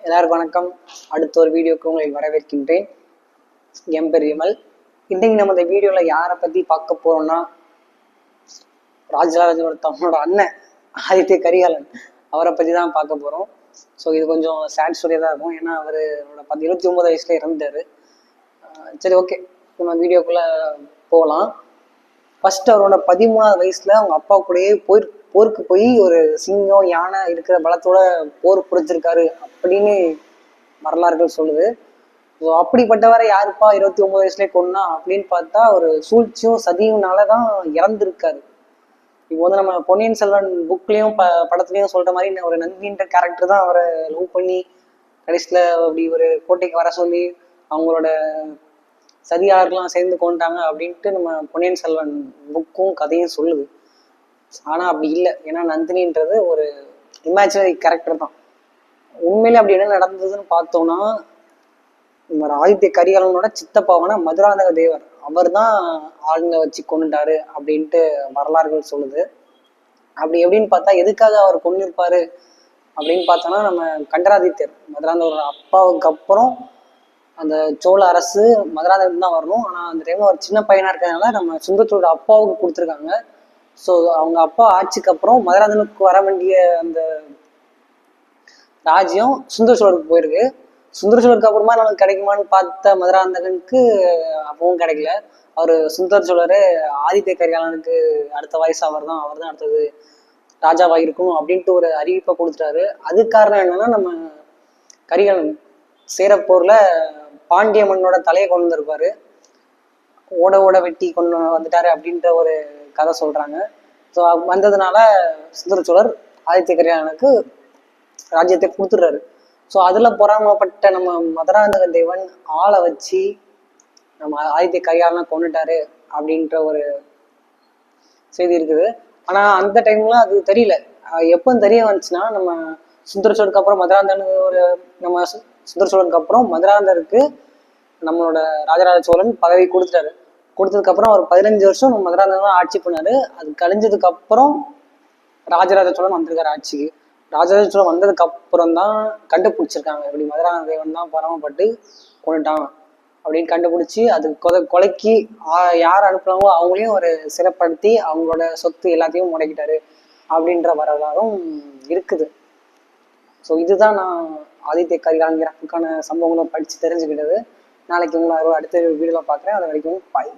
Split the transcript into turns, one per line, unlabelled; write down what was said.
எல்லாருக்கும் வணக்கம். அடுத்த ஒரு வீடியோக்கு உங்களை வரவேற்கின்றேன். என் பேர் விமல். இன்னைக்கு நம்ம இந்த வீடியோவில் யாரை பற்றி பார்க்க போறோம்னா, ராஜராஜனோட தன்னோட அண்ணன் ஆதித்ய கரிகாலன் அவரை பற்றி தான் பார்க்க போகிறோம். ஸோ இது கொஞ்சம் சேட் ஸ்டோரியாக தான் இருக்கும். ஏன்னா அவர் 29 வயசுல இறந்தார். சரி, ஓகே, நம்ம வீடியோக்குள்ளே போகலாம். ஃபர்ஸ்ட் அவரோட 13வது வயசுல அவங்க அப்பா கூடயே போருக்கு போய் ஒரு சிங்கம் யானை இருக்கிற பலத்தோட போர் புரிஞ்சிருக்காரு அப்படின்னு வரலாறுகள் சொல்லுது. ஸோ அப்படிப்பட்டவரை யாருப்பா 29 வயசுலேயே கொன்னா அப்படின்னு பார்த்தா ஒரு சூழ்ச்சியும் சதியும்னாலதான் இறந்துருக்காரு. இப்போ வந்து நம்ம பொன்னியின் செல்வன் புக்லயும் படத்துலயும் சொல்ற மாதிரி ஒரு நந்தின்ற கேரக்டர் தான் அவரை லவ் பண்ணி கடைசியில அப்படி ஒரு கோட்டைக்கு வர சொல்லி அவங்களோட சதியாளர்கள்லாம் சேர்ந்து கொண்டாங்க அப்படின்ட்டு நம்ம பொன்னியின் செல்வன் புக்கும் கதையும் சொல்லுது. ஆனா அப்படி இல்லை. ஏன்னா நந்தினின்றது ஒரு இமேஜினரி கேரக்டர் தான். உண்மையிலே அப்படி என்ன நடந்ததுன்னு பார்த்தோம்னா, நம்ம ஆதித்ய கரிகாலனோட சித்தப்பாவான மதுராந்தக தேவர் அவர் தான் ஆளுங்க வச்சு கொண்டுட்டாரு அப்படின்ட்டு வரலாறுகள் சொல்லுது. அப்படி எப்படின்னு பார்த்தா எதுக்காக அவர் கொண்டிருப்பாரு அப்படின்னு பார்த்தோம்னா, நம்ம கண்டராதித்யர் மதுராந்தகரோட அப்பாவுக்கு அப்புறம் அந்த சோழ அரசு மதுராந்தகம் தான் வரணும். ஆனா அந்த டைம்ல ஒரு சின்ன பையனா இருக்கிறதுனால நம்ம சுந்தரத்தோட அப்பாவுக்கு கொடுத்துருக்காங்க. ஸோ அவங்க அப்பா ஆட்சிக்கு அப்புறம் மதுராந்தகனுக்கு வர வேண்டிய அந்த ராஜ்யம் சுந்தர சோழருக்கு போயிருக்கு. சுந்தர சோழருக்கு அப்புறமா நமக்கு கிடைக்குமான்னு பார்த்த மதுராந்தகனுக்கு அப்பவும் கிடைக்கல. அவர் சுந்தர சோழர் ஆதித்ய கரிகாலனுக்கு அடுத்த வயசு அவர் தான் அடுத்தது ராஜாவாக இருக்கும் அப்படின்ட்டு ஒரு அறிவிப்பை கொடுத்துட்டாரு. அது காரணம் என்னன்னா, நம்ம கரிகாலன் சேரப்போர்ல பாண்டிய மன்னோட தலையை கொண்டு வந்திருப்பாரு. ஓட ஓட வெட்டி கொண்டு வந்துட்டாரு அப்படின்ற ஒரு கதை சொல்றாங்க. ஸோ வந்ததுனால சுந்தர சோழர் ஆதித்ய கரிகாலனுக்கு ராஜ்யத்தை கொடுத்துடுறாரு. ஸோ அதுல பொறாமப்பட்ட நம்ம மதுராந்தக தேவன் ஆளை வச்சு நம்ம ஆதித்ய கரிகாலனை கொண்டுட்டாரு அப்படின்ற ஒரு செய்தி இருக்குது. ஆனா அந்த டைம்ல அது தெரியல. எப்போ தெரிய வந்துச்சுன்னா, நம்ம சுந்தர சோழருக்கு அப்புறம் சுந்தர சோழருக்கு அப்புறம் மதுராந்தகருக்கு நம்மளோட ராஜராஜ சோழன் பதவி கொடுத்துட்டாரு. கொடுத்ததுக்கு அப்புறம் ஒரு 15 வருஷம் நம்ம மதுராந்தகம் தான் ஆட்சி பண்ணாரு. அது கழிஞ்சதுக்கு அப்புறம் ராஜராஜ சோழன் வந்திருக்காரு ஆட்சிக்கு. ராஜராஜ சோழன் வந்ததுக்கு அப்புறம் தான் கண்டுபிடிச்சிருக்காங்க இப்படி மதுராந்தக தேவன் தான் பரமப்பட்டு கொண்டுட்டான் அப்படின்னு கண்டுபிடிச்சி அது கொலைக்கு யார் அனுப்புனாங்களோ அவங்களையும் ஒரு சிறப்படுத்தி அவங்களோட சொத்து எல்லாத்தையும் முடக்கிட்டாரு அப்படின்ற வரலாறும் இருக்குது. ஸோ இதுதான் நான் ஆதித்ய கரிகாலன் இறப்புக்கான சம்பவங்களை படித்து தெரிஞ்சுக்கிட்டது. நாளைக்கு உங்களை அடுத்த வீடியோவில் பார்க்குறேன். அது வரைக்கும் பாய்.